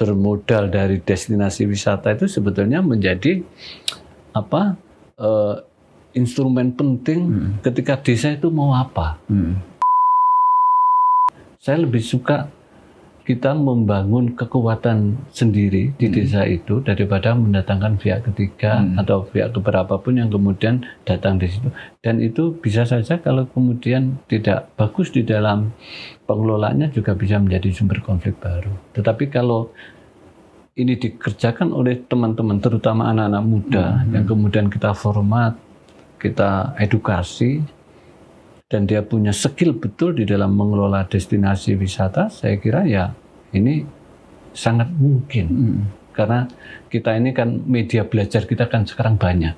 bermodal dari destinasi wisata itu sebetulnya menjadi instrumen penting ketika desa itu mau apa. Saya lebih suka kita membangun kekuatan sendiri di desa itu daripada mendatangkan pihak ketiga atau pihak keberapa pun yang kemudian datang di situ. Dan itu bisa saja kalau kemudian tidak bagus di dalam pengelolaannya juga bisa menjadi sumber konflik baru. Tetapi kalau ini dikerjakan oleh teman-teman, terutama anak-anak muda, yang kemudian kita format, kita edukasi, dan dia punya skill betul di dalam mengelola destinasi wisata, saya kira ya ini sangat mungkin. Karena kita ini kan media belajar kita kan sekarang banyak.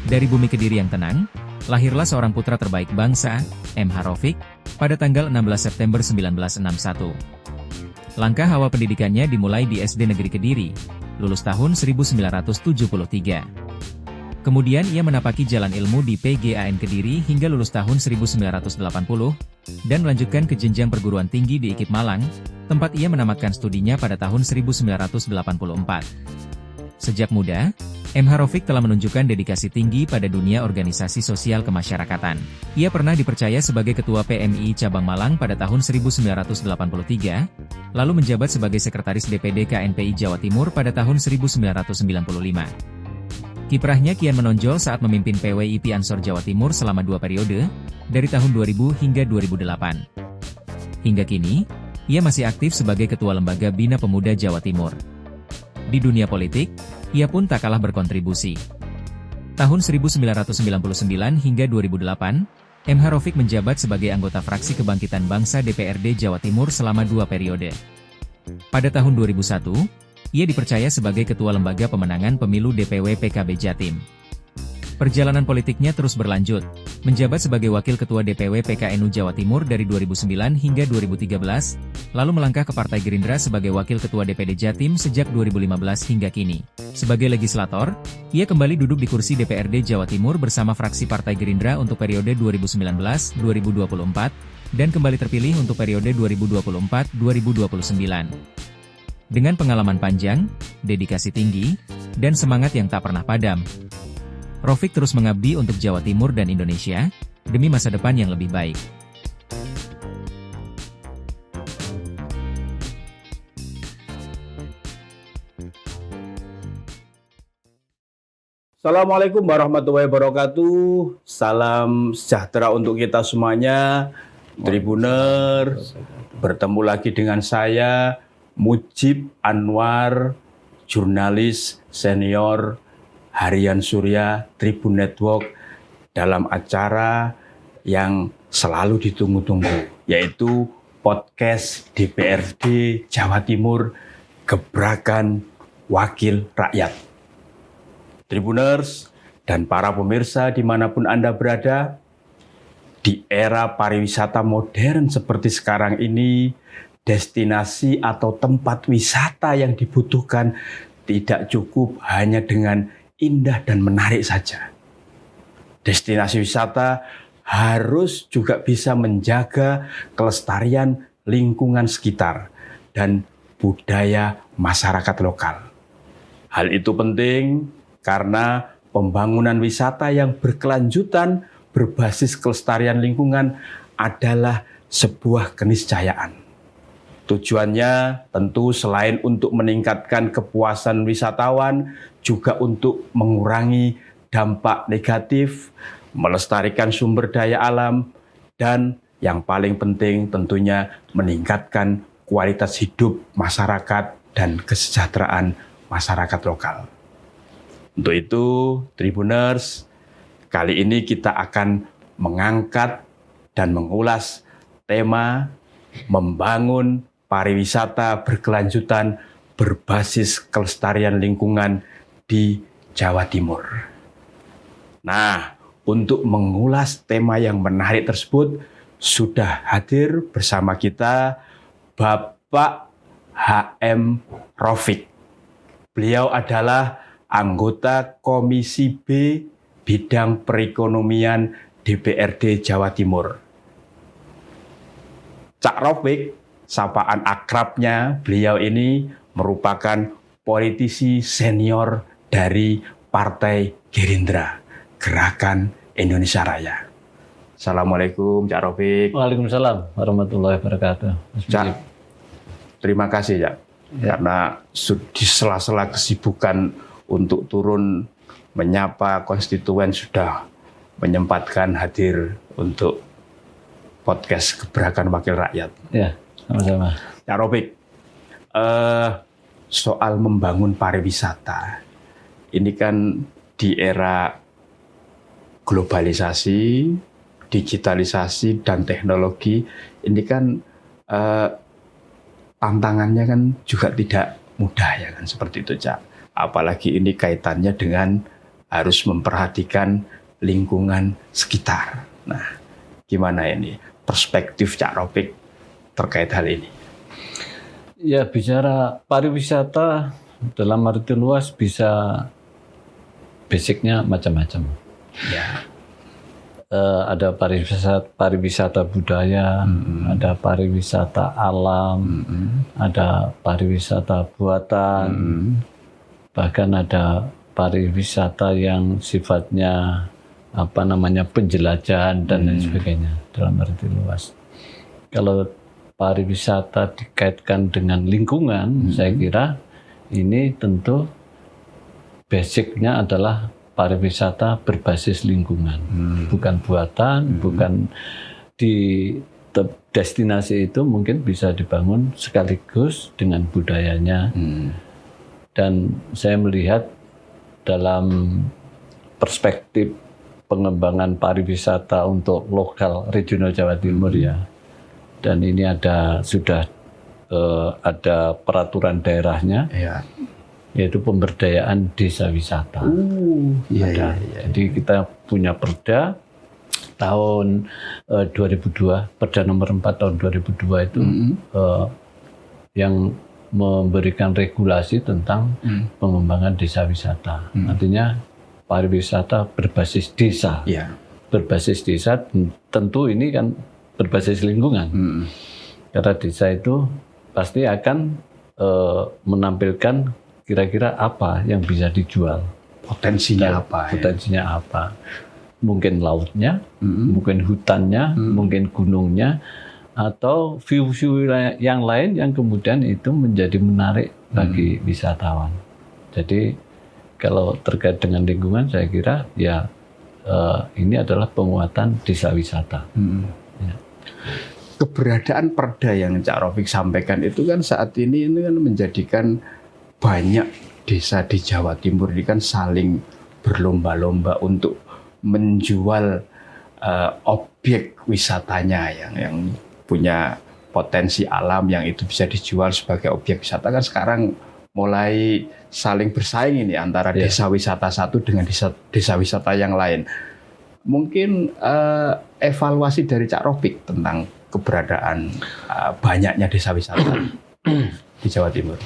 Dari bumi Kediri yang tenang, lahirlah seorang putra terbaik bangsa, M. H. Raufik, pada tanggal 16 September 1961. Langkah awal pendidikannya dimulai di SD Negeri Kediri, lulus tahun 1973. Kemudian ia menapaki jalan ilmu di PGAN Kediri hingga lulus tahun 1980, dan melanjutkan ke jenjang perguruan tinggi di IKIP Malang, tempat ia menamatkan studinya pada tahun 1984. Sejak muda, M. H. Raufik telah menunjukkan dedikasi tinggi pada dunia organisasi sosial kemasyarakatan. Ia pernah dipercaya sebagai Ketua PMI Cabang Malang pada tahun 1983, lalu menjabat sebagai Sekretaris DPD KNPI Jawa Timur pada tahun 1995. Kiprahnya kian menonjol saat memimpin PWIP Ansor Jawa Timur selama 2 periode, dari tahun 2000 hingga 2008. Hingga kini, ia masih aktif sebagai Ketua Lembaga Bina Pemuda Jawa Timur. Di dunia politik, ia pun tak kalah berkontribusi. Tahun 1999 hingga 2008, M. H. Raufik menjabat sebagai anggota fraksi Kebangkitan Bangsa DPRD Jawa Timur selama 2 periode. Pada tahun 2001, ia dipercaya sebagai Ketua Lembaga Pemenangan Pemilu DPW PKB Jatim. Perjalanan politiknya terus berlanjut, menjabat sebagai Wakil Ketua DPW PKNU Jawa Timur dari 2009 hingga 2013, lalu melangkah ke Partai Gerindra sebagai Wakil Ketua DPD Jatim sejak 2015 hingga kini. Sebagai legislator, ia kembali duduk di kursi DPRD Jawa Timur bersama fraksi Partai Gerindra untuk periode 2019-2024, dan kembali terpilih untuk periode 2024-2029. Dengan pengalaman panjang, dedikasi tinggi, dan semangat yang tak pernah padam, Raufik terus mengabdi untuk Jawa Timur dan Indonesia, demi masa depan yang lebih baik. Assalamualaikum warahmatullahi wabarakatuh. Salam sejahtera untuk kita semuanya. Tribuner, bertemu lagi dengan saya, Mujib Anwar, jurnalis senior Harian Surya Tribun Network, dalam acara yang selalu ditunggu-tunggu, yaitu podcast DPRD Jawa Timur, Gebrakan Wakil Rakyat. Tribuners dan para pemirsa dimanapun Anda berada, di era pariwisata modern seperti sekarang ini, destinasi atau tempat wisata yang dibutuhkan tidak cukup hanya dengan indah dan menarik saja. Destinasi wisata harus juga bisa menjaga kelestarian lingkungan sekitar dan budaya masyarakat lokal. Hal itu penting karena pembangunan wisata yang berkelanjutan berbasis kelestarian lingkungan adalah sebuah keniscayaan. Tujuannya tentu selain untuk meningkatkan kepuasan wisatawan, juga untuk mengurangi dampak negatif, melestarikan sumber daya alam, dan yang paling penting tentunya meningkatkan kualitas hidup masyarakat dan kesejahteraan masyarakat lokal. Untuk itu, Tribuners, kali ini kita akan mengangkat dan mengulas tema membangun pariwisata berkelanjutan berbasis kelestarian lingkungan di Jawa Timur. Nah, untuk mengulas tema yang menarik tersebut, sudah hadir bersama kita Bapak H.M. Raufik. Beliau adalah anggota Komisi B Bidang Perekonomian DPRD Jawa Timur. Cak Rofik, sapaan akrabnya, beliau ini merupakan politisi senior dari Partai Gerindra, Gerakan Indonesia Raya. Assalamualaikum Cak Rofik. Waalaikumsalam warahmatullahi wabarakatuh. Cak, terima kasih Cak. Karena di sela-sela kesibukan untuk turun menyapa konstituen sudah menyempatkan hadir untuk podcast Gebrakan Wakil Rakyat. Ya, sama-sama. Cak Rofik, soal membangun pariwisata, ini kan di era globalisasi, digitalisasi, dan teknologi, ini kan tantangannya kan juga tidak mudah ya kan, seperti itu Cak. Apalagi ini kaitannya dengan harus memperhatikan lingkungan sekitar. Nah, gimana ini perspektif Cak Rofik terkait hal ini? Ya, bicara pariwisata dalam arti luas bisa basicnya macam-macam. Ya. Ada pariwisata budaya, ada pariwisata alam, ada pariwisata buatan, bahkan ada pariwisata yang sifatnya penjelajahan dan lain sebagainya dalam arti luas. Kalau pariwisata dikaitkan dengan lingkungan, saya kira ini tentu basicnya adalah pariwisata berbasis lingkungan, bukan buatan, bukan di destinasi itu mungkin bisa dibangun sekaligus dengan budayanya. Dan saya melihat dalam perspektif pengembangan pariwisata untuk lokal regional Jawa Timur ya. Dan ini sudah ada peraturan daerahnya. Ya. Yaitu pemberdayaan desa wisata. Jadi kita punya perda tahun 2002, perda nomor 4 tahun 2002 itu yang memberikan regulasi tentang pengembangan desa wisata. Artinya pariwisata berbasis desa. Berbasis desa tentu ini kan berbasis lingkungan. Karena desa itu pasti akan menampilkan kira-kira apa yang bisa dijual, potensinya apa? Mungkin lautnya, mungkin hutannya, mungkin gunungnya, atau view-view yang lain yang kemudian itu menjadi menarik bagi wisatawan. Jadi kalau terkait dengan lingkungan, saya kira ya ini adalah penguatan desa wisata. Ya. Keberadaan perda yang Cak Rofik sampaikan itu kan saat ini kan menjadikan banyak desa di Jawa Timur ini kan saling berlomba-lomba untuk menjual objek wisatanya yang punya potensi alam yang itu bisa dijual sebagai objek wisata. Kan sekarang mulai saling bersaing ini antara desa wisata satu dengan desa wisata yang lain. Mungkin evaluasi dari Cak Rofik tentang keberadaan banyaknya desa wisata di Jawa Timur.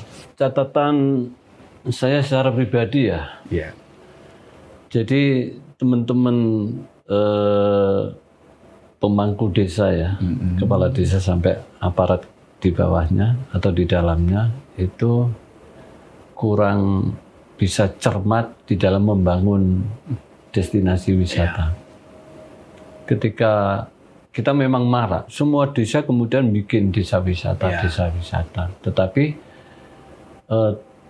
Catatan saya secara pribadi ya. Jadi teman-teman pemangku desa ya, kepala desa sampai aparat di bawahnya atau di dalamnya itu kurang bisa cermat di dalam membangun destinasi wisata. Ketika kita memang marah, semua desa kemudian bikin desa wisata, tetapi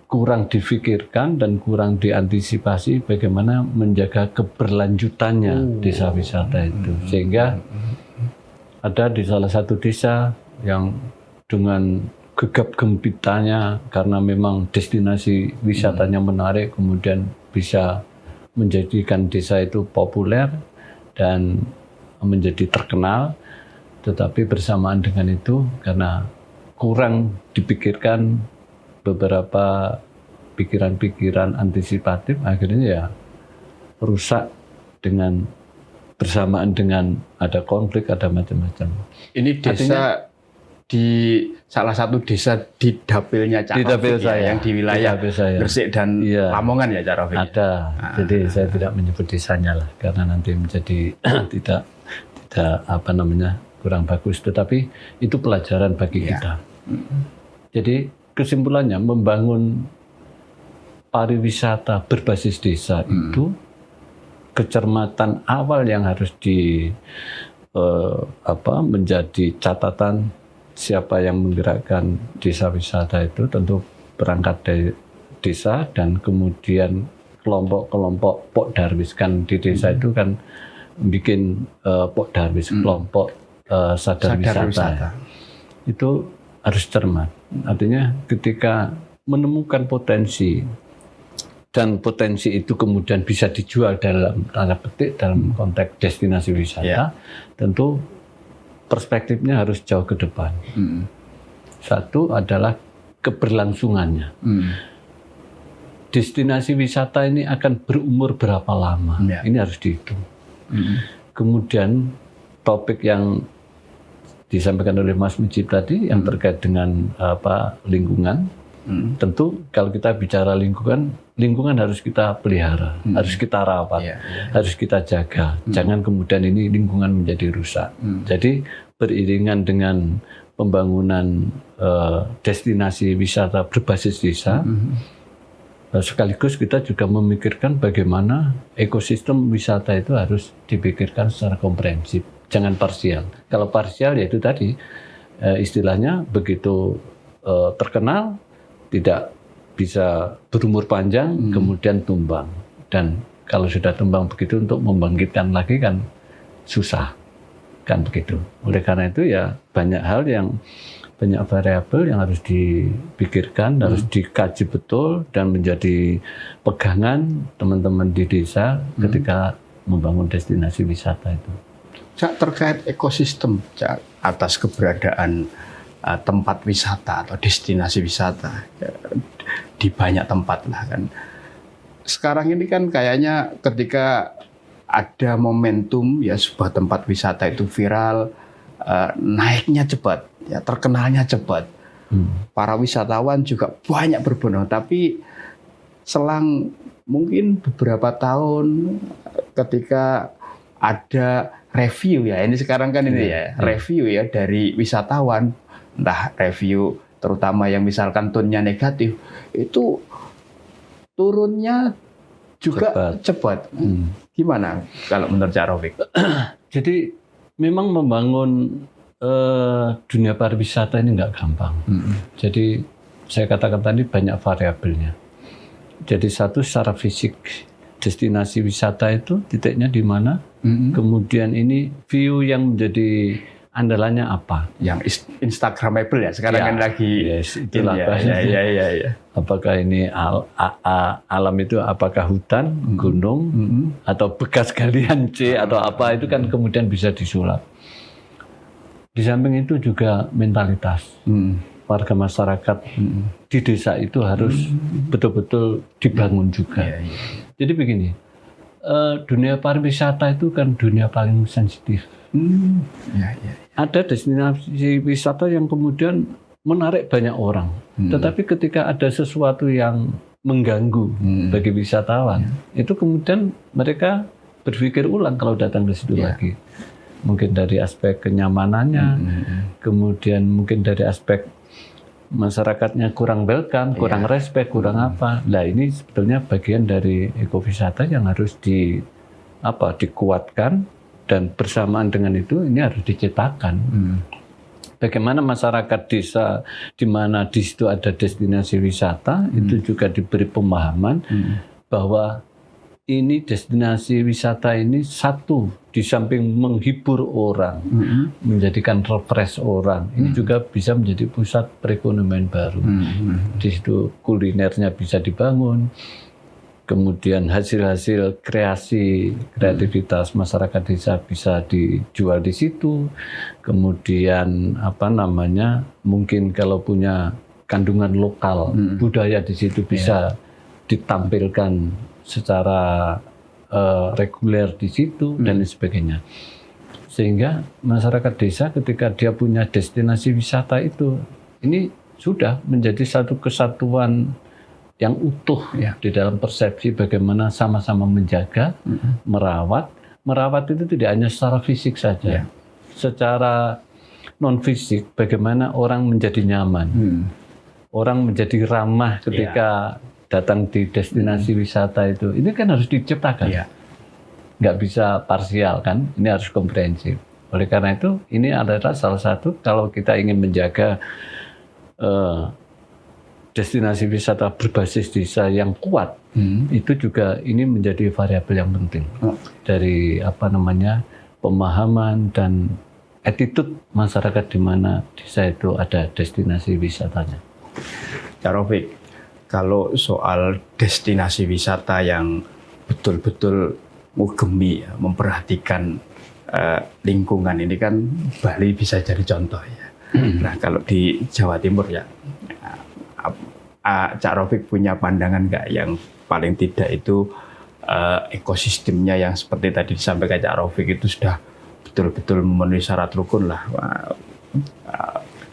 kurang difikirkan dan kurang diantisipasi bagaimana menjaga keberlanjutannya desa wisata itu. Sehingga ada di salah satu desa yang dengan gegap gempitanya karena memang destinasi wisatanya menarik, kemudian bisa menjadikan desa itu populer dan menjadi terkenal, tetapi bersamaan dengan itu karena kurang dipikirkan beberapa pikiran-pikiran antisipatif, akhirnya ya rusak dengan bersamaan dengan ada konflik, ada macam-macam. Ini desa di salah satu desa di dapilnya Cak Di dapil Rafiq ya, saya. yang di wilayah Di dapil saya. Gresik dan Iya. Lamongan ya Cak Rafiq. Ada. Jadi saya tidak menyebut desanya lah karena nanti menjadi tidak kurang bagus. Tetapi itu pelajaran bagi kita. Jadi kesimpulannya membangun pariwisata berbasis desa itu kecermatan awal yang harus menjadi catatan siapa yang menggerakkan desa wisata itu tentu berangkat dari desa dan kemudian kelompok-kelompok Pok Darwis kan di desa itu kan bikin Pok Darwis kelompok sadar wisata. Itu harus cermat. Artinya ketika menemukan potensi dan potensi itu kemudian bisa dijual dalam tanda petik dalam konteks destinasi wisata, tentu perspektifnya harus jauh ke depan. Satu adalah keberlangsungannya. Destinasi wisata ini akan berumur berapa lama? Ini harus dihitung. Kemudian topik yang disampaikan oleh Mas Mujib tadi yang terkait dengan lingkungan. Tentu kalau kita bicara lingkungan harus kita pelihara, harus kita rawat, harus kita jaga. Jangan kemudian ini lingkungan menjadi rusak. Jadi beriringan dengan pembangunan destinasi wisata berbasis desa, sekaligus kita juga memikirkan bagaimana ekosistem wisata itu harus dipikirkan secara komprehensif. Jangan parsial. Kalau parsial ya itu tadi istilahnya begitu terkenal tidak bisa berumur panjang, kemudian tumbang. Dan kalau sudah tumbang begitu untuk membangkitkan lagi kan susah, kan begitu. Oleh karena itu ya banyak variabel yang harus dipikirkan, harus dikaji betul dan menjadi pegangan teman-teman di desa ketika membangun destinasi wisata itu. Cak, terkait ekosistem Cak, atas keberadaan tempat wisata atau destinasi wisata di banyak tempat lah kan. Sekarang ini kan kayaknya ketika ada momentum ya sebuah tempat wisata itu viral, naiknya cepat, ya terkenalnya cepat. Para wisatawan juga banyak berbondong, tapi selang mungkin beberapa tahun ketika ada review ya, ini sekarang kan ini ya, review ya dari wisatawan, entah review terutama yang misalkan tone-nya negatif, itu turunnya juga cepat. Gimana kalau menurut Cak Rafiq? Jadi memang membangun dunia pariwisata ini nggak gampang. Jadi saya katakan tadi banyak variabelnya. Jadi satu secara fisik, destinasi wisata itu titiknya di mana, kemudian ini view yang menjadi andalannya apa? Yang instagramable ya sekarang kan lagi. Itulah ya. Apakah ini alam itu apakah hutan, gunung, atau bekas galian C atau apa itu kan kemudian bisa disulap. Di samping itu juga mentalitas warga masyarakat di desa itu harus betul-betul dibangun juga. Jadi begini, dunia pariwisata itu kan dunia paling sensitif. Ada destinasi wisata yang kemudian menarik banyak orang, tetapi ketika ada sesuatu yang mengganggu bagi wisatawan, itu kemudian mereka berpikir ulang kalau datang ke situ lagi. Mungkin dari aspek kenyamanannya, kemudian mungkin dari aspek masyarakatnya kurang welcome, kurang respect, kurang apa. Nah ini sebetulnya bagian dari ekowisata yang harus dikuatkan, dan bersamaan dengan itu ini harus diciptakan. Bagaimana masyarakat desa di mana di situ ada destinasi wisata itu juga diberi pemahaman bahwa ini destinasi wisata ini satu di samping menghibur orang, menjadikan refresh orang, ini juga bisa menjadi pusat perekonomian baru. Di situ kulinernya bisa dibangun. Kemudian hasil-hasil kreativitas masyarakat desa bisa dijual di situ. Kemudian mungkin kalau punya kandungan lokal budaya di situ bisa ditampilkan secara reguler di situ dan lain sebagainya. Sehingga masyarakat desa ketika dia punya destinasi wisata itu, ini sudah menjadi satu kesatuan yang utuh Ya. di dalam persepsi bagaimana sama-sama menjaga, merawat. Merawat itu tidak hanya secara fisik saja, Ya. secara non fisik bagaimana orang menjadi nyaman, orang menjadi ramah ketika datang di destinasi wisata itu. Ini kan harus diciptakan, Ya. nggak bisa parsial kan, ini harus komprehensif. Oleh karena itu ini adalah salah satu kalau kita ingin menjaga destinasi wisata berbasis desa yang kuat, itu juga ini menjadi variabel yang penting dari pemahaman dan attitude masyarakat di mana desa itu ada destinasi wisatanya. Cak Rafiq, kalau soal destinasi wisata yang betul-betul mugemi, ya, memperhatikan lingkungan ini kan Bali bisa jadi contoh ya. Nah kalau di Jawa Timur ya, Cak Rafiq punya pandangan nggak yang paling tidak itu ekosistemnya yang seperti tadi disampaikan Cak Rafiq itu sudah betul-betul memenuhi syarat rukun lah,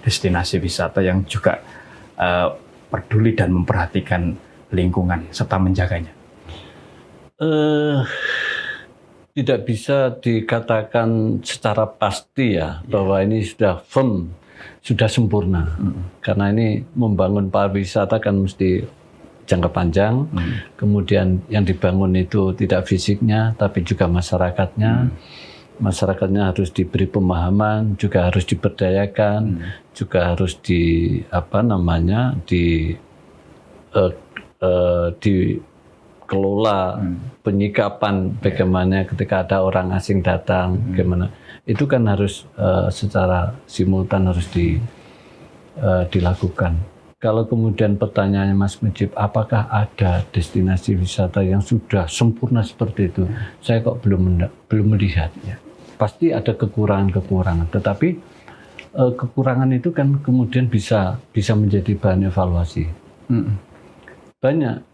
destinasi wisata yang juga peduli dan memperhatikan lingkungan serta menjaganya. Tidak bisa dikatakan secara pasti ya bahwa ini sudah firm, sudah sempurna. Karena ini membangun pariwisata kan mesti jangka panjang. Kemudian yang dibangun itu tidak fisiknya, tapi juga masyarakatnya. Masyarakatnya harus diberi pemahaman, juga harus diberdayakan, juga harus dikelola penyikapan bagaimana ketika ada orang asing datang, bagaimana itu kan harus secara simultan harus dilakukan. Kalau kemudian pertanyaannya Mas Mujib, apakah ada destinasi wisata yang sudah sempurna seperti itu? Saya kok belum melihat. Ya. Pasti ada kekurangan-kekurangan, tetapi kekurangan itu kan kemudian bisa menjadi bahan evaluasi. Banyak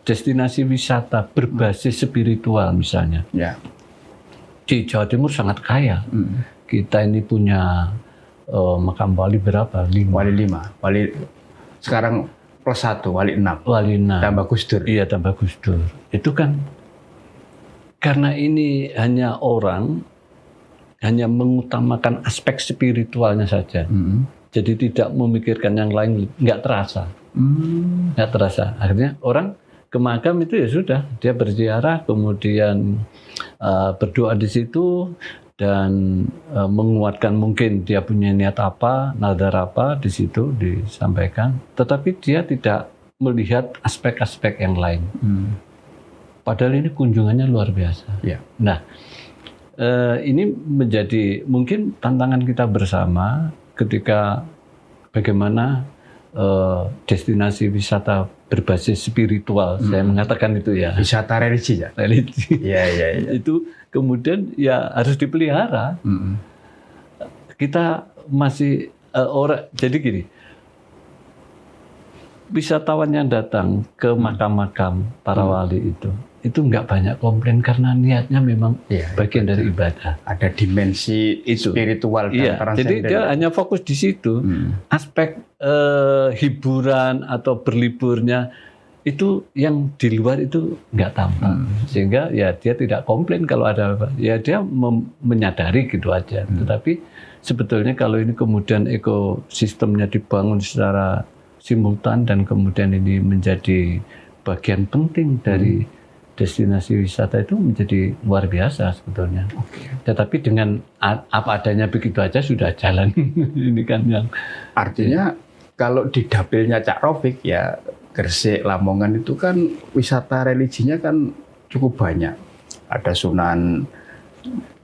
destinasi wisata berbasis spiritual misalnya. Ya. Di Jawa Timur sangat kaya. Kita ini punya makam wali berapa? 5. Wali 5. Wali sekarang +1, wali 6. Wali 6. Tambah Gus Dur. Iya, tambah Gus Dur. Itu kan karena ini hanya mengutamakan aspek spiritualnya saja. Jadi tidak memikirkan yang lain, nggak terasa. Nggak terasa. Akhirnya orang ke makam itu ya sudah, dia berziarah, kemudian berdoa di situ dan menguatkan mungkin dia punya niat apa, nadar apa di situ disampaikan. Tetapi dia tidak melihat aspek-aspek yang lain. Padahal ini kunjungannya luar biasa. Ya. Nah, ini menjadi mungkin tantangan kita bersama ketika bagaimana destinasi wisata berbasis spiritual, saya mengatakan itu ya. Wisata religi ya. Religi. Iya. Itu kemudian ya harus dipelihara. Kita masih jadi gini. Wisatawan yang datang ke makam-makam para wali itu nggak banyak komplain karena niatnya memang bagian dari ibadah. Ada dimensi spiritual dan transenden. Jadi dia hanya fokus di situ. Aspek hiburan atau berliburnya itu yang di luar itu nggak tampak. Sehingga ya dia tidak komplain kalau ada apa. Ya dia menyadari gitu aja. Tetapi sebetulnya kalau ini kemudian ekosistemnya dibangun secara simultan dan kemudian ini menjadi bagian penting dari destinasi wisata itu menjadi luar biasa sebetulnya. Tetapi dengan apa adanya begitu aja sudah jalan. Ini kan yang artinya kalau di dapilnya Cak Rafiq ya Gresik, Lamongan itu kan wisata religinya kan cukup banyak. Ada Sunan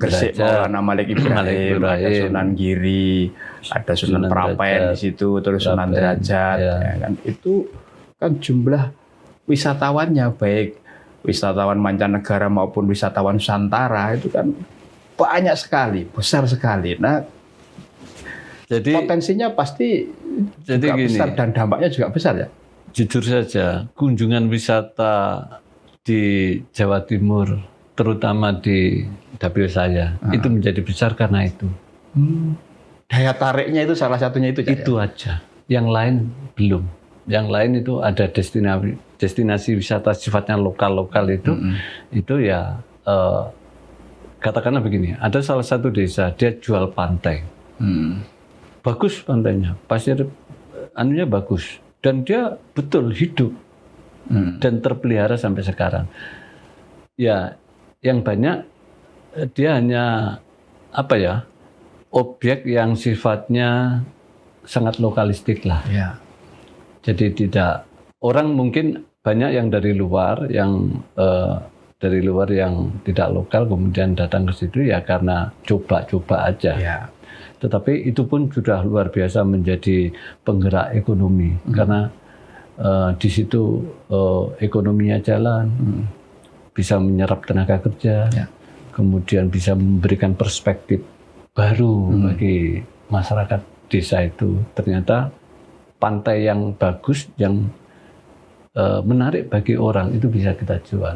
Gresik, Maulana Malik Ibrahim, ada Sunan Giri, ada Sunan Prapen di situ, terus Sunan Derajat, ya kan. Itu kan jumlah wisatawannya baik wisatawan mancanegara maupun wisatawan Nusantara itu kan banyak sekali, besar sekali. Nah, jadi potensinya pasti juga besar dan dampaknya juga besar ya. Jujur saja, kunjungan wisata di Jawa Timur terutama di dapil saya itu menjadi besar karena itu. Daya tariknya itu salah satunya itu, Cak, Itu aja. Yang lain belum. Yang lain itu ada destinasi wisata sifatnya lokal itu ya katakanlah begini. Ada salah satu desa dia jual pantai. Bagus pantainya, pasir anunya bagus dan dia betul hidup dan terpelihara sampai sekarang. Ya, yang banyak dia hanya apa ya, objek yang sifatnya sangat lokalistik lah. Ya. Jadi tidak, orang mungkin banyak yang dari luar yang tidak lokal kemudian datang ke situ ya karena coba-coba aja. Ya. Tetapi itu pun sudah luar biasa menjadi penggerak ekonomi karena di situ ekonominya jalan, bisa menyerap tenaga kerja, kemudian bisa memberikan perspektif baru bagi masyarakat desa itu. Ternyata pantai yang bagus, yang menarik bagi orang itu bisa kita jual.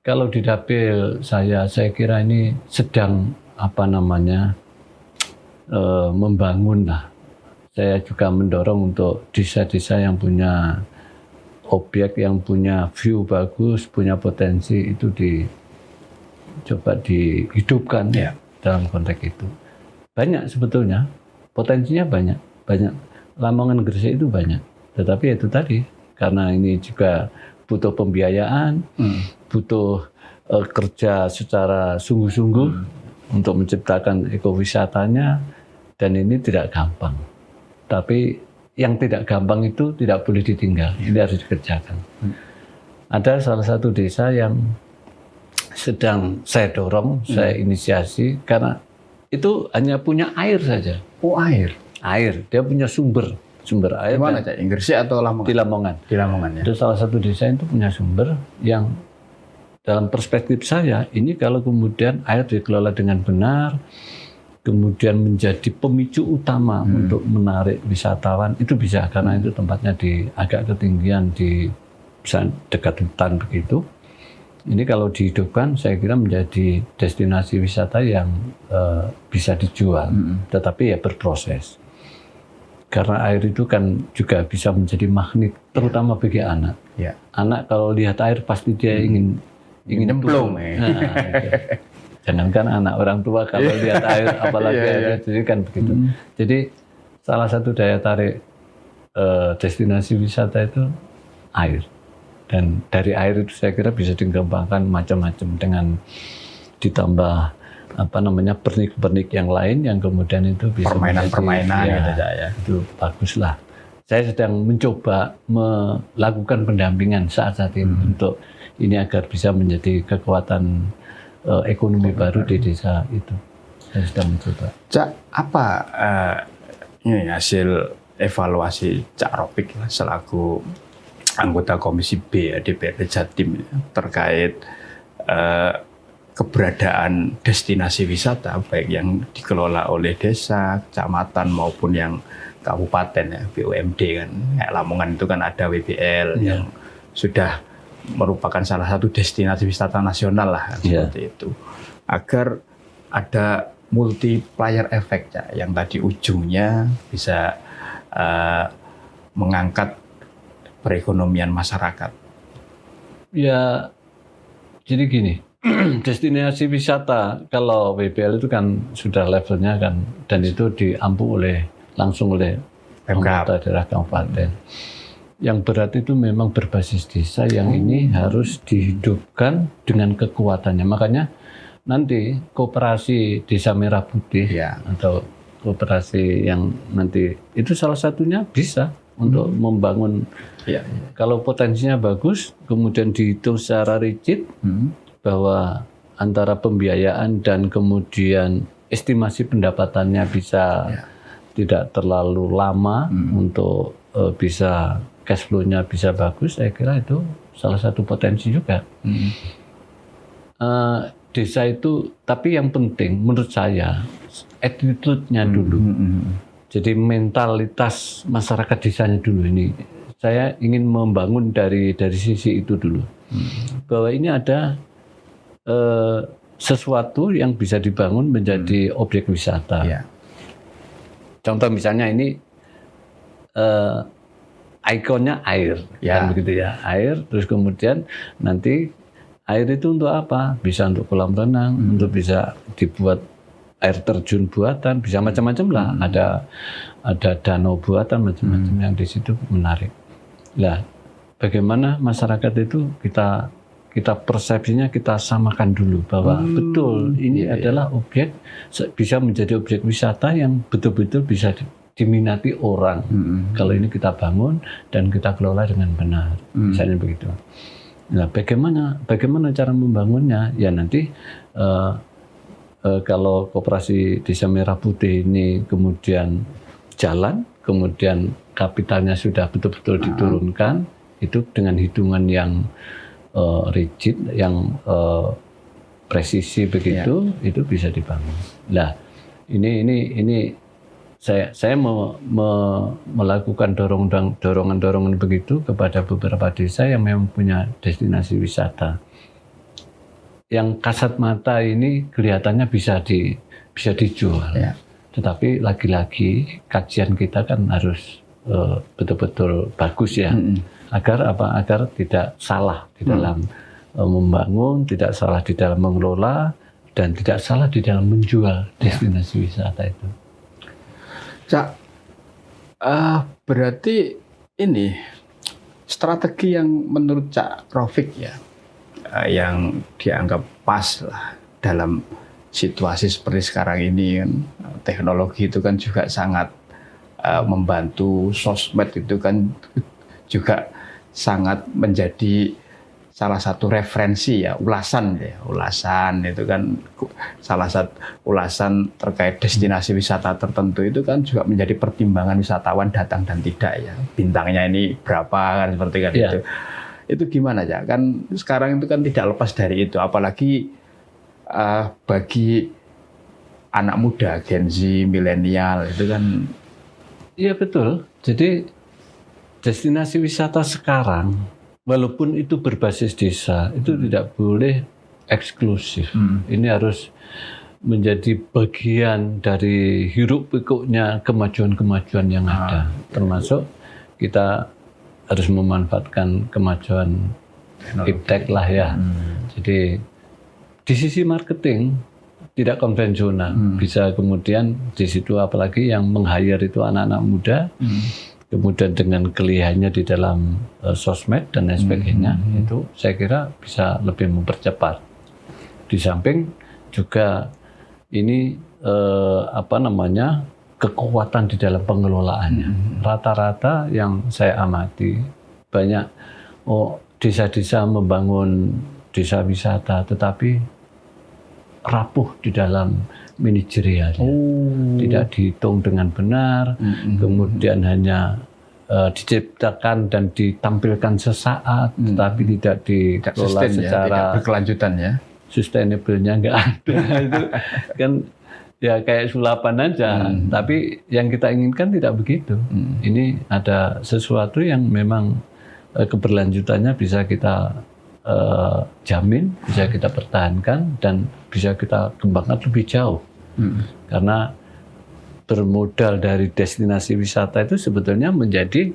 Kalau di dapil saya kira ini sedang membangun lah. Saya juga mendorong untuk desa-desa yang punya objek, yang punya view bagus, punya potensi itu coba dihidupkan dalam konteks itu. Banyak sebetulnya, potensinya banyak. Lamongan Gresik itu banyak. Tetapi itu tadi, karena ini juga butuh pembiayaan, butuh kerja secara sungguh-sungguh untuk menciptakan ekowisatanya, dan ini tidak gampang. Tapi yang tidak gampang itu tidak boleh ditinggal, ini harus dikerjakan. Ada salah satu desa yang sedang saya dorong, saya inisiasi, karena itu hanya punya air saja. Oh, air. Air, dia punya sumber air. Di mana, Cak? Gresik atau Lamongan? Di Lamongan. Di Lamongan, ya. Ada salah satu desa itu punya sumber yang dalam perspektif saya, ini kalau kemudian air dikelola dengan benar, kemudian menjadi pemicu utama untuk menarik wisatawan, itu bisa, karena itu tempatnya di agak ketinggian, di dekat hutan begitu. Ini kalau dihidupkan, saya kira menjadi destinasi wisata yang bisa dijual, tetapi ya berproses. Karena air itu kan juga bisa menjadi magnet, terutama bagi anak. Ya. Anak kalau lihat air pasti dia ingin nyemplung. Nah, gitu. Jangankan anak, orang tua kalau lihat air, apalagi air, jadi kan begitu. Jadi salah satu daya tarik destinasi wisata itu air. Dan dari air itu saya kira bisa dikembangkan macam-macam dengan ditambah pernik-pernik yang lain yang kemudian itu bisa permainan-permainan gitu, ya. Itu baguslah. Saya sedang mencoba melakukan pendampingan saat ini untuk ini agar bisa menjadi kekuatan ekonomi baru di desa itu. Saya sedang mencoba. Cak, apa ini hasil evaluasi Cak Rofik selaku anggota Komisi B DPRD Jatim terkait keberadaan destinasi wisata baik yang dikelola oleh desa, kecamatan maupun yang kabupaten ya, BUMD kan. Kayak Lamongan itu kan ada WBL yang sudah merupakan salah satu destinasi wisata nasional lah seperti itu. Agar ada multiplier effect ya, yang tadi ujungnya bisa mengangkat perekonomian masyarakat. Ya, jadi gini, destinasi wisata kalau WBL itu kan sudah levelnya kan, dan itu diampu langsung oleh pemerintah daerah kabupaten. Yang berat itu memang berbasis desa yang ini harus dihidupkan dengan kekuatannya. Makanya nanti koperasi Desa Merah Putih atau koperasi yang nanti itu salah satunya bisa untuk membangun. Kalau potensinya bagus, kemudian dihitung secara rigid bahwa antara pembiayaan dan kemudian estimasi pendapatannya bisa tidak terlalu lama untuk bisa cash flow-nya bisa bagus, saya kira itu salah satu potensi juga. Desa itu, tapi yang penting menurut saya attitude-nya dulu. Jadi mentalitas masyarakat desanya dulu ini. Saya ingin membangun dari sisi itu dulu. Bahwa ini ada sesuatu yang bisa dibangun menjadi objek wisata. Ya. Contoh misalnya ini ikonnya air, Ya. kan begitu ya, air. Terus kemudian nanti air itu untuk apa? Bisa untuk kolam renang, untuk bisa dibuat air terjun buatan, bisa macam-macam lah. Ada danau buatan macam-macam yang di situ menarik. Lah, bagaimana masyarakat itu kita persepsinya kita samakan dulu bahwa betul ini adalah objek, bisa menjadi objek wisata yang betul-betul bisa diminati orang. Kalau ini kita bangun dan kita kelola dengan benar, misalnya begitu. Nah, bagaimana cara membangunnya? Ya nanti kalau Koperasi Desa Merah Putih ini kemudian jalan, kemudian kapitalnya sudah betul-betul diturunkan, itu dengan hitungan yang rigid, yang presisi begitu, itu bisa dibangun. Nah, ini saya melakukan dorongan begitu kepada beberapa desa yang memang punya destinasi wisata. Yang kasat mata ini kelihatannya bisa dijual, tetapi lagi-lagi kajian kita kan harus betul-betul bagus ya. Agar tidak salah di dalam membangun, tidak salah di dalam mengelola, dan tidak salah di dalam menjual destinasi wisata itu. Cak, berarti ini strategi yang menurut Cak Rofik ya, yang dianggap pas lah dalam situasi seperti sekarang ini kan, teknologi itu kan juga sangat membantu, sosmed itu kan juga sangat menjadi salah satu referensi ya, ulasan itu kan salah satu ulasan terkait destinasi wisata tertentu itu kan juga menjadi pertimbangan wisatawan datang dan tidak ya, bintangnya ini berapa kan, seperti kan itu gimana ya kan sekarang itu kan tidak lepas dari itu, apalagi bagi anak muda Gen Z, milenial itu kan. Iya betul, jadi destinasi wisata sekarang, walaupun itu berbasis desa, itu tidak boleh eksklusif. Ini harus menjadi bagian dari hiruk pikuknya kemajuan-kemajuan yang ada. Termasuk kita harus memanfaatkan kemajuan iptek lah ya. Jadi di sisi marketing tidak konvensional, bisa kemudian di situ apalagi yang meng-hire itu anak-anak muda. Kemudian dengan kelihayannya di dalam sosmed dan lain sebagainya, itu saya kira bisa lebih mempercepat. Di samping juga ini kekuatan di dalam pengelolaannya. Rata-rata yang saya amati banyak desa-desa membangun desa wisata, tetapi rapuh di dalam manajerialnya, tidak dihitung dengan benar, kemudian hanya diciptakan dan ditampilkan sesaat, tetapi tidak dikelola secara tidak berkelanjutan ya. Sustainable-nya nggak ada. Itu kan ya kayak sulapan aja, tapi yang kita inginkan tidak begitu. Ini ada sesuatu yang memang keberlanjutannya bisa kita jamin, bisa kita pertahankan, dan bisa kita kembangkan lebih jauh. Karena bermodal dari destinasi wisata itu sebetulnya menjadi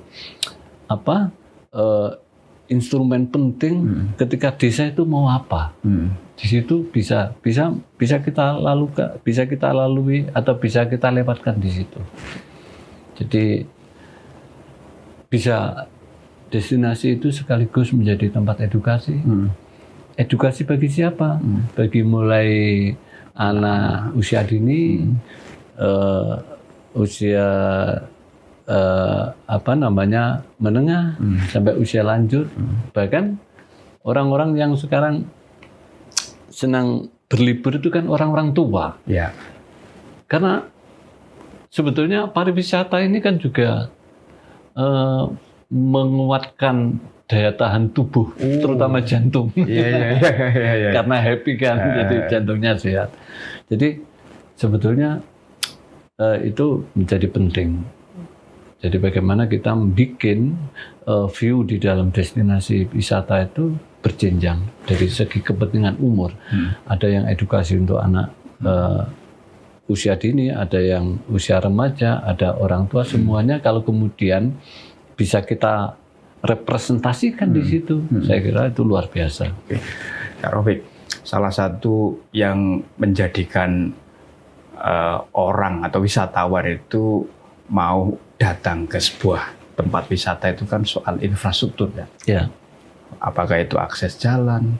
instrumen penting ketika desa itu mau apa. Di situ bisa kita lalui atau bisa kita lewatkan di situ. Jadi bisa destinasi itu sekaligus menjadi tempat edukasi. Edukasi bagi siapa? Bagi mulai anak usia dini, usia menengah, sampai usia lanjut. Bahkan orang-orang yang sekarang senang berlibur itu kan orang-orang tua. Ya. Karena sebetulnya pariwisata ini kan juga menguatkan daya tahan tubuh, terutama jantung. Iya. Karena happy kan, jadi jantungnya sehat. Jadi sebetulnya itu menjadi penting. Jadi bagaimana kita membuat view di dalam destinasi wisata itu berjenjang dari segi kepentingan umur. Ada yang edukasi untuk anak usia dini, ada yang usia remaja, ada orang tua, semuanya kalau kemudian bisa kita representasikan di situ, saya kira itu luar biasa. Oke. Kak Rafiq, salah satu yang menjadikan orang atau wisatawan itu mau datang ke sebuah tempat wisata itu kan soal infrastruktur ya. Ya. Apakah itu akses jalan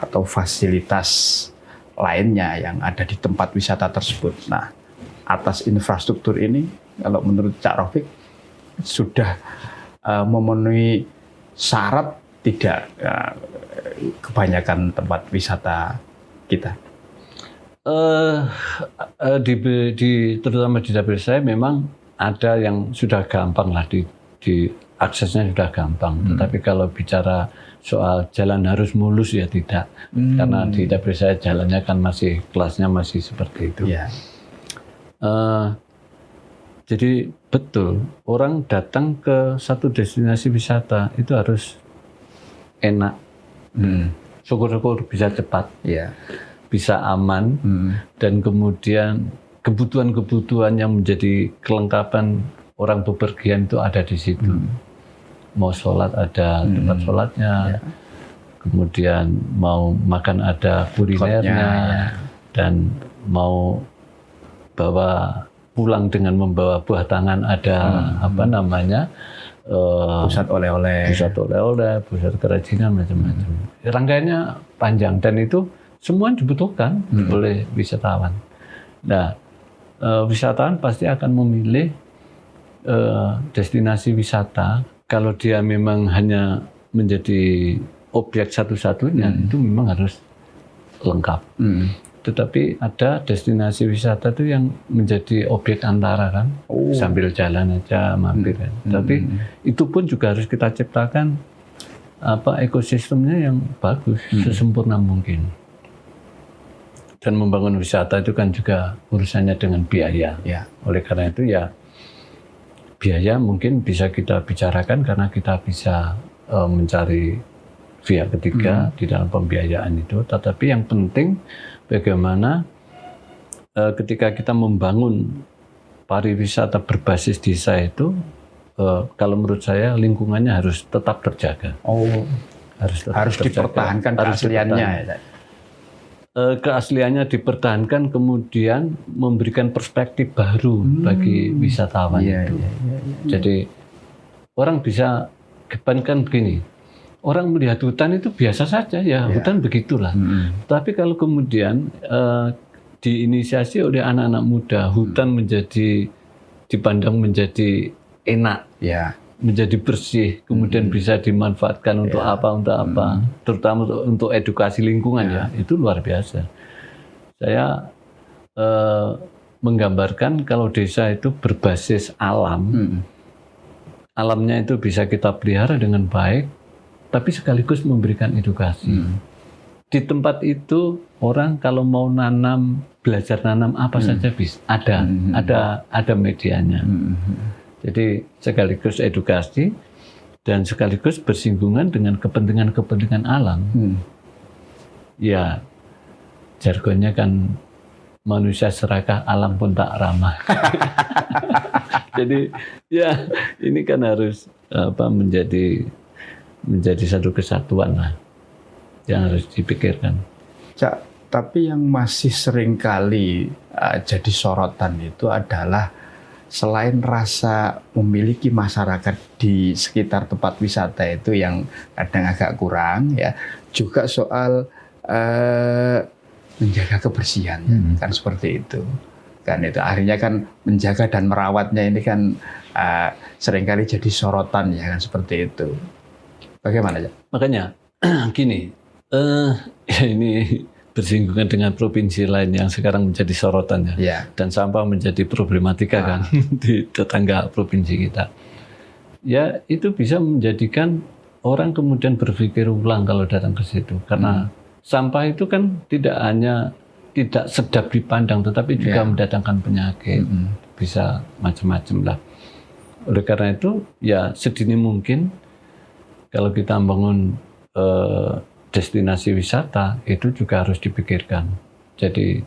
atau fasilitas lainnya yang ada di tempat wisata tersebut. Nah, atas infrastruktur ini, kalau menurut Cak Rafiq sudah memenuhi syarat tidak kebanyakan tempat wisata kita? Terutama di dapil saya memang ada yang sudah gampang lah, di aksesnya sudah gampang. Tetapi kalau bicara soal jalan harus mulus ya tidak, karena di dapil saya jalannya kan kelasnya masih seperti itu. Ya. Jadi betul, orang datang ke satu destinasi wisata itu harus enak, syukur-syukur bisa cepat, bisa aman, dan kemudian kebutuhan-kebutuhan yang menjadi kelengkapan orang bepergian itu ada di situ. Mau sholat ada tempat sholatnya, kemudian mau makan ada kulinernya, dan mau bawa pulang dengan membawa buah tangan ada pusat oleh-oleh, pusat kerajinan, macam-macam. Rangkaiannya panjang dan itu semua dibutuhkan oleh wisatawan. Nah, wisatawan pasti akan memilih destinasi wisata kalau dia memang hanya menjadi objek satu-satunya, itu memang harus lengkap. Tetapi ada destinasi wisata itu yang menjadi objek antara kan, sambil jalan aja mampir kan. Tapi itu pun juga harus kita ciptakan ekosistemnya yang bagus, sesempurna mungkin. Dan membangun wisata itu kan juga urusannya dengan biaya. Oleh karena itu ya biaya mungkin bisa kita bicarakan karena kita bisa mencari pihak ketiga di dalam pembiayaan itu. Tetapi yang penting bagaimana ketika kita membangun pariwisata berbasis desa itu, kalau menurut saya lingkungannya harus tetap terjaga. Harus dipertahankan keasliannya. Keasliannya dipertahankan, kemudian memberikan perspektif baru bagi wisatawan itu. Jadi orang bisa kebankan begini. Orang melihat hutan itu biasa saja ya, hutan begitulah. Tapi kalau kemudian diinisiasi oleh anak-anak muda, hutan dipandang menjadi enak, menjadi bersih, kemudian bisa dimanfaatkan untuk apa, terutama untuk edukasi lingkungan ya, itu luar biasa. Saya menggambarkan kalau desa itu berbasis alam, alamnya itu bisa kita pelihara dengan baik, tapi sekaligus memberikan edukasi. Di tempat itu orang kalau mau nanam, belajar nanam apa saja bisa, ada medianya. Jadi sekaligus edukasi dan sekaligus bersinggungan dengan kepentingan-kepentingan alam. Ya, jargonnya kan manusia serakah, alam pun tak ramah. Jadi ya ini kan harus menjadi satu kesatuan lah yang harus dipikirkan. Cak, tapi yang masih sering kali jadi sorotan itu adalah selain rasa memiliki masyarakat di sekitar tempat wisata itu yang kadang agak kurang ya, juga soal menjaga kebersihan kan seperti itu. Kan itu akhirnya kan menjaga dan merawatnya ini kan seringkali jadi sorotan ya kan seperti itu. Bagaimana ya? Makanya gini, ini bersinggungan dengan provinsi lain yang sekarang menjadi sorotan ya. Dan sampah menjadi problematika kan di tetangga provinsi kita. Ya itu bisa menjadikan orang kemudian berpikir ulang kalau datang ke situ, karena sampah itu kan tidak hanya tidak sedap dipandang, tetapi juga mendatangkan penyakit, bisa macam-macam lah. Oleh karena itu ya sedini mungkin kalau kita membangun destinasi wisata itu juga harus dipikirkan. Jadi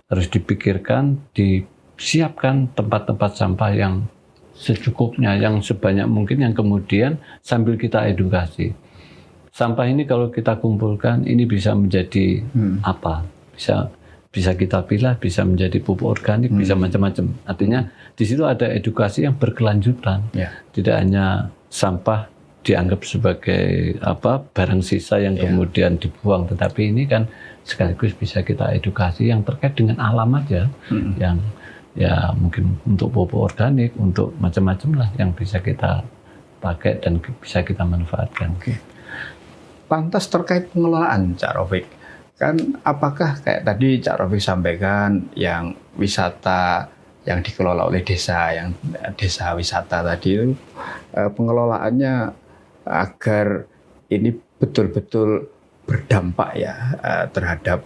harus dipikirkan, disiapkan tempat-tempat sampah yang secukupnya, yang sebanyak mungkin, yang kemudian sambil kita edukasi. Sampah ini kalau kita kumpulkan, ini bisa menjadi apa? Bisa kita pilah, bisa menjadi pupuk organik, bisa macam-macam. Artinya di situ ada edukasi yang berkelanjutan. Tidak hanya sampah dianggap sebagai barang sisa yang kemudian dibuang, tetapi ini kan sekaligus bisa kita edukasi yang terkait dengan alam aja, yang ya mungkin untuk pupuk organik, untuk macam-macam lah yang bisa kita pakai dan bisa kita manfaatkan. Lantas terkait pengelolaan, Cak Raufik, kan apakah kayak tadi Cak Raufik sampaikan yang wisata yang dikelola oleh desa, yang desa wisata tadi itu pengelolaannya agar ini betul-betul berdampak ya terhadap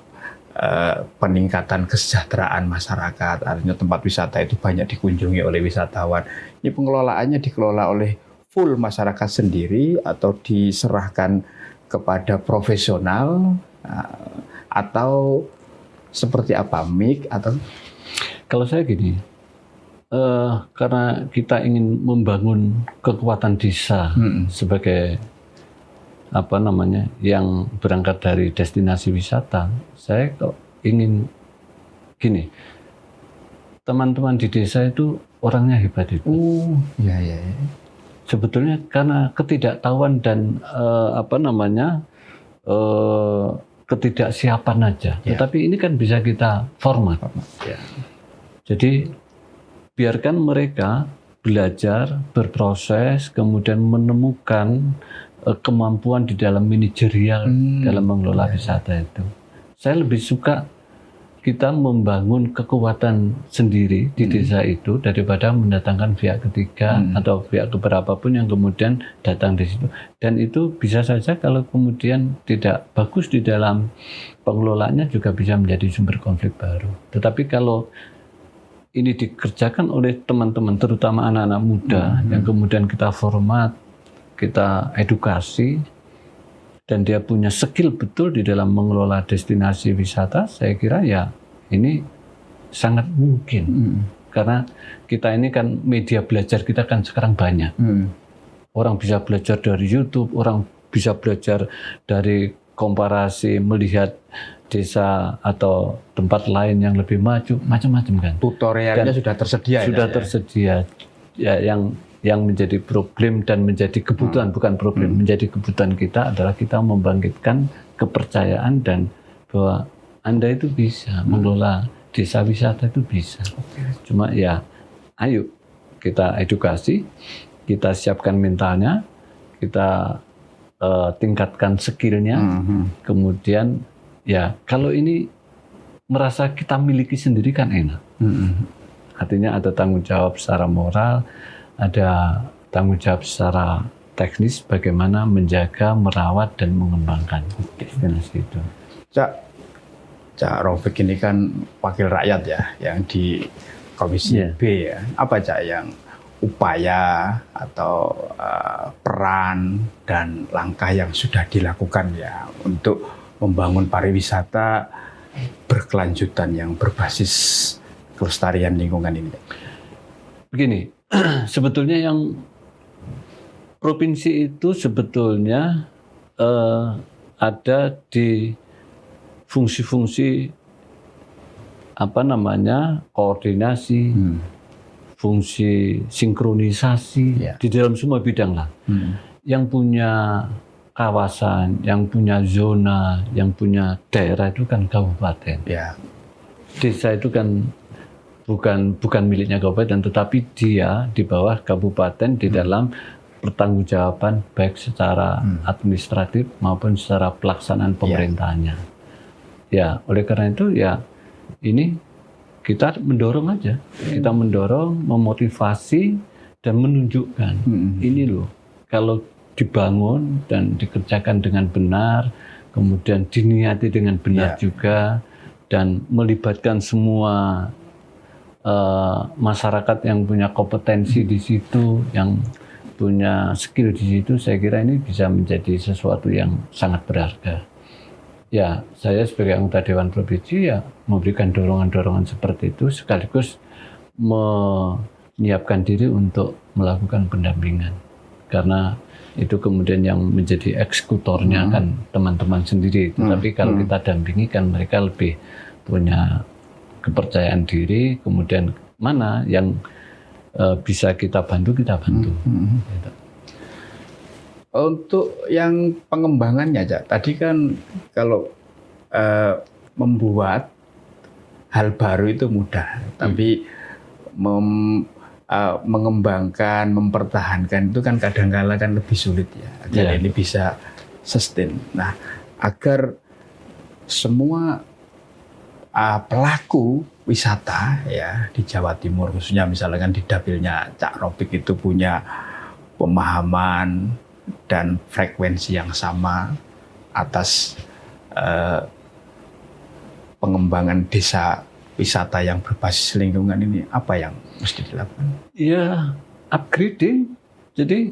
peningkatan kesejahteraan masyarakat. Artinya tempat wisata itu banyak dikunjungi oleh wisatawan. Ini pengelolaannya dikelola oleh full masyarakat sendiri atau diserahkan kepada profesional atau seperti apa, MIK atau? Kalau saya gini, karena kita ingin membangun kekuatan desa sebagai yang berangkat dari destinasi wisata, saya kok ingin gini, teman-teman di desa itu orangnya hebat itu. Iya. Sebetulnya karena ketidaktahuan dan ketidaksiapan aja. Tetapi ini kan bisa kita format. Jadi biarkan mereka belajar, berproses, kemudian menemukan kemampuan di dalam manajerial dalam mengelola wisata itu. Saya lebih suka kita membangun kekuatan sendiri di desa itu daripada mendatangkan pihak ketiga atau pihak keberapapun yang kemudian datang di situ. Dan itu bisa saja kalau kemudian tidak bagus di dalam pengelolaannya juga bisa menjadi sumber konflik baru. Tetapi kalau ini dikerjakan oleh teman-teman, terutama anak-anak muda, yang kemudian kita format, kita edukasi, dan dia punya skill betul di dalam mengelola destinasi wisata, saya kira ya ini sangat mungkin. Karena kita ini kan media belajar kita kan sekarang banyak. Orang bisa belajar dari YouTube, orang bisa belajar dari komparasi, melihat desa atau tempat lain yang lebih maju, macam-macam kan. Tutorialnya sudah tersedia. Sudah tersedia. Ya, yang menjadi problem dan menjadi kebutuhan, bukan problem, menjadi kebutuhan kita adalah kita membangkitkan kepercayaan dan bahwa Anda itu bisa mengelola desa wisata itu bisa. Cuma ya, ayo kita edukasi, kita siapkan mentalnya, kita tingkatkan skillnya, kemudian ya kalau ini merasa kita miliki sendiri kan enak. Artinya ada tanggung jawab secara moral, ada tanggung jawab secara teknis bagaimana menjaga, merawat dan mengembangkan destinasi itu. Cak Raufik ini kan wakil rakyat ya, yang di Komisi B ya. Apa Cak yang upaya atau peran dan langkah yang sudah dilakukan ya untuk membangun pariwisata berkelanjutan yang berbasis kelestarian lingkungan ini? Begini, sebetulnya yang provinsi itu sebetulnya ada di fungsi-fungsi koordinasi, fungsi sinkronisasi di dalam semua bidang lah. Yang punya kawasan, yang punya zona, yang punya daerah itu kan kabupaten. Desa itu kan bukan miliknya kabupaten, tetapi dia di bawah kabupaten di dalam pertanggungjawaban baik secara administratif maupun secara pelaksanaan pemerintahannya. Ya, oleh karena itu ya ini kita mendorong aja, kita mendorong, memotivasi dan menunjukkan ini loh kalau dibangun dan dikerjakan dengan benar, kemudian diniati dengan benar juga, dan melibatkan semua masyarakat yang punya kompetensi di situ, yang punya skill di situ, saya kira ini bisa menjadi sesuatu yang sangat berharga. Ya, saya sebagai anggota Dewan Provinsi ya memberikan dorongan-dorongan seperti itu, sekaligus menyiapkan diri untuk melakukan pendampingan. Karena itu kemudian yang menjadi eksekutornya kan teman-teman sendiri. Tapi kalau kita dampingi kan mereka lebih punya kepercayaan diri, kemudian mana yang bisa kita bantu, kita bantu. Gitu. Untuk yang pengembangannya, Cak, tadi kan kalau membuat hal baru itu mudah, tapi mengembangkan, mempertahankan itu kan kadang-kala kan lebih sulit ya. Jadi ini bisa sustain. Nah, agar semua pelaku wisata ya di Jawa Timur, khususnya misalkan di dapilnya Cak Rofik itu punya pemahaman dan frekuensi yang sama atas pengembangan desa wisata yang berbasis lingkungan ini, apa yang mesti dilakukan? Ya, upgrading. Jadi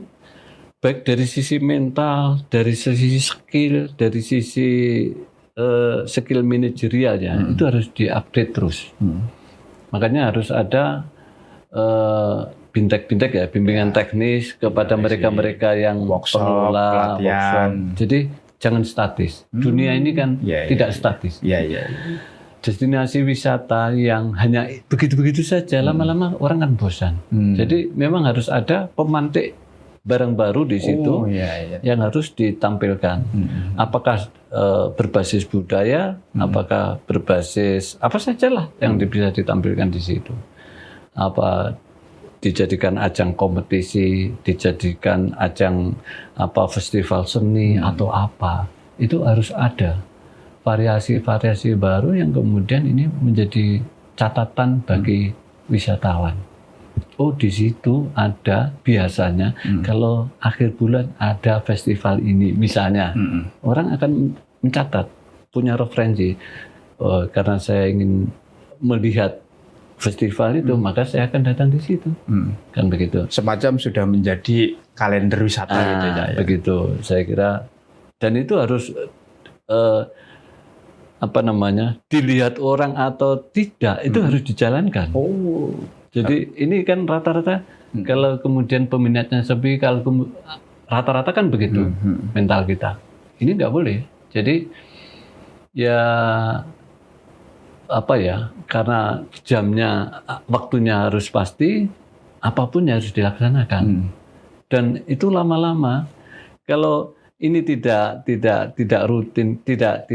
baik dari sisi mental, dari sisi skill, dari sisi skill manajerialnya itu harus diupdate terus. Makanya harus ada bintek-bintek ya, bimbingan teknis kepada mereka-mereka yang pengelola, pelatihan. Jadi jangan statis. Dunia ini kan tidak statis. Destinasi wisata yang hanya begitu-begitu saja, lama-lama orang kan bosan. Jadi memang harus ada pemantik barang baru di situ yang harus ditampilkan. Apakah berbasis budaya, apakah berbasis apa sajalah yang bisa ditampilkan di situ. Apa dijadikan ajang kompetisi, dijadikan ajang festival seni atau apa, itu harus ada variasi-variasi baru yang kemudian ini menjadi catatan bagi wisatawan. Oh, di situ ada biasanya kalau akhir bulan ada festival ini misalnya, orang akan mencatat, punya referensi. Karena saya ingin melihat festival itu, maka saya akan datang di situ. Kan begitu. Semacam sudah menjadi kalender wisata gitu ya. Begitu, saya kira. Dan itu harus dilihat orang atau tidak, itu harus dijalankan. Jadi ini kan rata-rata kalau kemudian peminatnya sepi, kalau rata-rata kan begitu mental kita. Ini nggak boleh. Jadi ya karena jamnya, waktunya harus pasti, apapun harus dilaksanakan. Dan itu lama-lama kalau ini tidak rutin, tidak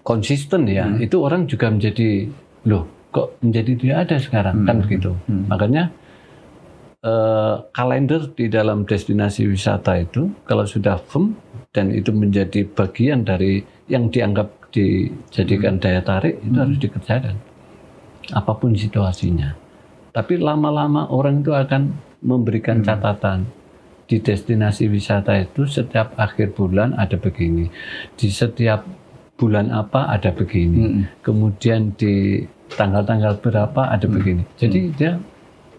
konsisten ya, itu orang juga menjadi, loh kok menjadi tidak ada sekarang, kan begitu. Makanya kalender di dalam destinasi wisata itu kalau sudah firm dan itu menjadi bagian dari yang dianggap dijadikan daya tarik, itu harus dikerjakan apapun situasinya. Tapi lama-lama orang itu akan memberikan catatan. Di destinasi wisata itu setiap akhir bulan ada begini, di setiap bulan apa ada begini, kemudian di tanggal-tanggal berapa ada begini. Jadi dia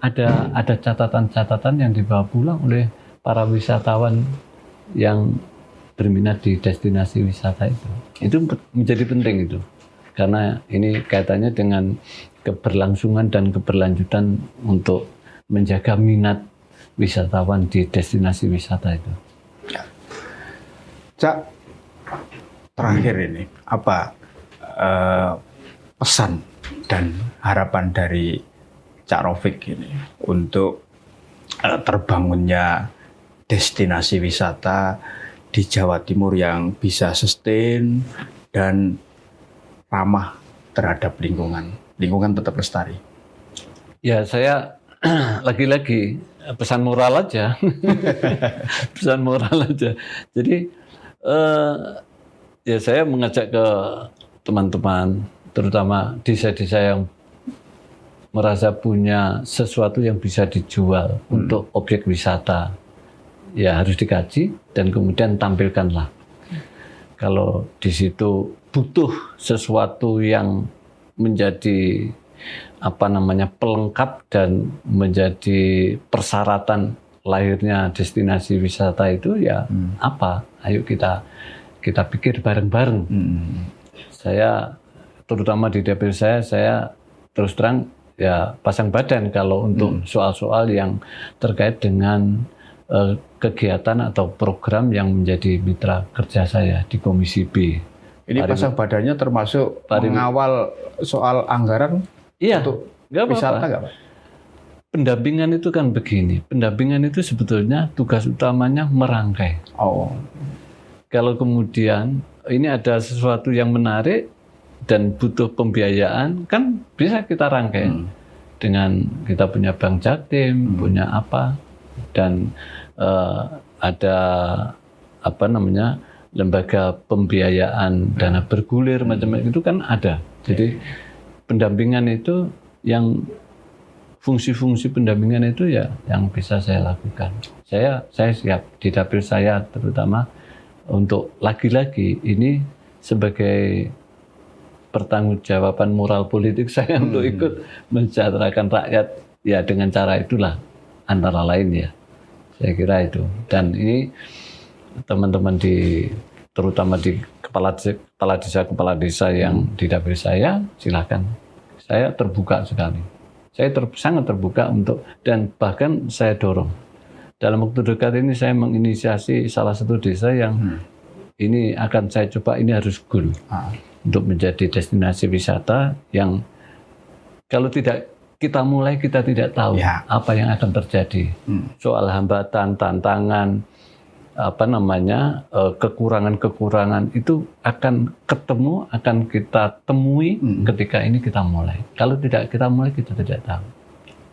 ada catatan-catatan yang dibawa pulang oleh para wisatawan yang berminat di destinasi wisata itu. Itu menjadi penting itu, karena ini kaitannya dengan keberlangsungan dan keberlanjutan untuk menjaga minat wisatawan di destinasi wisata itu. Cak, terakhir ini apa pesan dan harapan dari Cak Rofik ini untuk terbangunnya destinasi wisata di Jawa Timur yang bisa sustain dan ramah terhadap lingkungan tetap lestari? Ya, saya lagi-lagi pesan moral aja. Pesan moral aja. Jadi ya saya mengajak ke teman-teman, terutama desa-desa yang merasa punya sesuatu yang bisa dijual untuk objek wisata, ya harus dikaji dan kemudian tampilkanlah. Kalau di situ butuh sesuatu yang menjadi pelengkap dan menjadi persyaratan lahirnya destinasi wisata itu ya apa? Ayo kita pikir bareng-bareng. Saya terutama di dapil saya terus terang ya pasang badan kalau untuk soal-soal yang terkait dengan kegiatan atau program yang menjadi mitra kerja saya di Komisi B. Ini pasang badannya termasuk mengawal soal anggaran untuk wisata nggak Pak? Pendampingan itu kan begini, pendampingan itu sebetulnya tugas utamanya merangkai. Kalau kemudian ini ada sesuatu yang menarik dan butuh pembiayaan, kan bisa kita rangkai dengan kita punya Bank Jatim, punya apa, dan ada lembaga pembiayaan dana bergulir macam-macam itu kan ada. Jadi pendampingan itu yang fungsi-fungsi pendampingan itu ya yang bisa saya lakukan. Saya siap di dapil saya terutama untuk lagi-lagi ini sebagai pertanggungjawaban moral politik saya untuk ikut mensejahterakan rakyat ya dengan cara itulah antara lain ya. Saya kira itu. Dan ini teman-teman terutama di kepala desa yang di dapil saya silakan. Saya terbuka sekali. Saya sangat terbuka dan bahkan saya dorong. Dalam waktu dekat ini saya menginisiasi salah satu desa yang ini akan saya coba, ini harus goal untuk menjadi destinasi wisata yang kalau tidak kita mulai kita tidak tahu apa yang akan terjadi. Soal hambatan, tantangan, kekurangan-kekurangan itu akan ketemu, akan kita temui ketika ini kita mulai. Kalau tidak kita mulai, kita tidak tahu.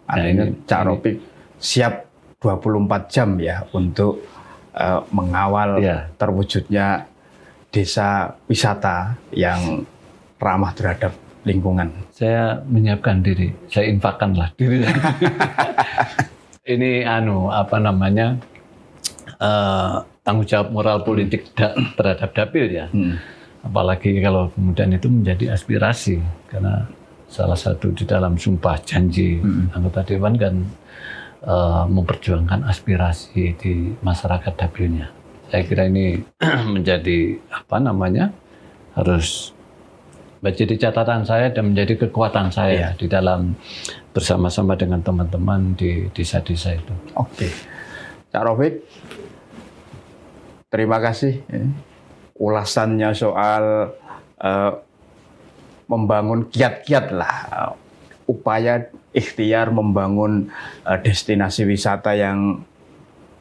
Artinya Cak Rofiq siap 24 jam ya untuk mengawal terwujudnya desa wisata yang ramah terhadap lingkungan. Saya menyiapkan diri, saya infakkanlah diri. Ini tanggung jawab moral politik terhadap dapil ya. Apalagi kalau kemudian itu menjadi aspirasi, karena salah satu di dalam sumpah janji anggota dewan kan memperjuangkan aspirasi di masyarakat dapilnya. Saya kira ini menjadi harus menjadi catatan saya dan menjadi kekuatan saya di dalam bersama-sama dengan teman-teman di desa-desa itu. Oke, Cak Rofiq, terima kasih ulasannya soal membangun kiat-kiat lah, upaya ikhtiar membangun destinasi wisata yang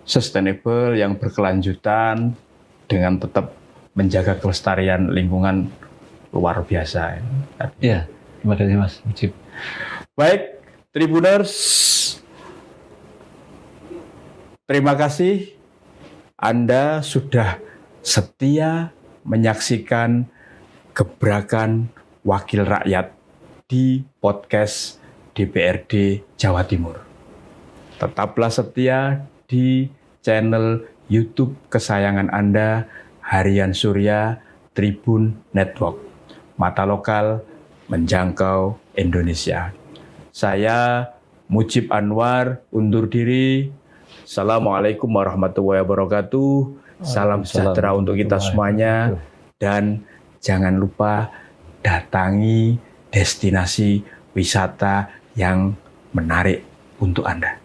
sustainable, yang berkelanjutan dengan tetap menjaga kelestarian lingkungan luar biasa. Iya, terima kasih Mas Mujib. Baik, Tribuners, terima kasih Anda sudah setia menyaksikan gebrakan wakil rakyat di podcast DPRD Jawa Timur. Tetaplah setia di channel YouTube kesayangan Anda, Harian Surya Tribun Network. Mata lokal menjangkau Indonesia. Saya Mujib Anwar undur diri. Assalamualaikum warahmatullahi wabarakatuh. Salam sejahtera untuk kita semuanya. Dan jangan lupa datangi destinasi wisata yang menarik untuk Anda.